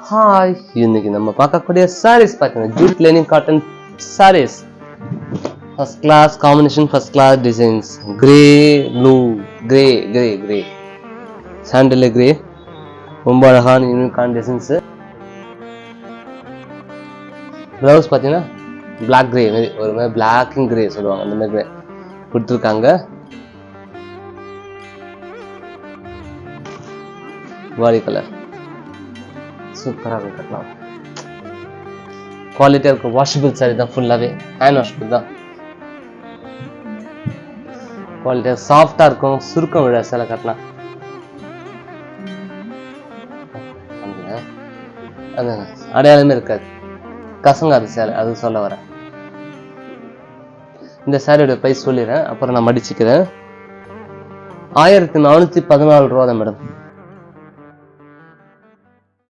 Hi, இன்னைக்கு நம்ம பார்க்கக்கூடிய சாரீஸ் பார்த்தீங்கன்னா jute lining cotton saris. First class combination, first class designs. Grey blue, grey grey grey sandal grey, ரொம்ப அழகான யூனிக்கான டிசைன்ஸ். ப்ளவுஸ் பார்த்தீங்கன்னா பிளாக் கிரே, ஒரு மாதிரி பிளாக் அண்ட் கிரே சொல்லுவாங்க, அந்த மாதிரி கொடுத்துருக்காங்க. பாடி கலர் சூப்பராக கட்டலாம். குவாலிட்டியாக இருக்கும். வாஷபிள் சாரி தான், ஃபுல்லாகவே ஹேண்ட் வாஷபிள் தான். குவாலிட்டியாக சாஃப்டாக இருக்கும். சுருக்கம் விட சேலை கட்டலாம். அது அடையாளமே இருக்காது, கசங்காது சேலை, அது சொல்ல வரேன். இந்த சாரியோட ப்ரைஸ் சொல்லிடுறேன், அப்புறம் நான் மடிச்சுக்கிறேன். 1414 ரூபா தான் மேடம்.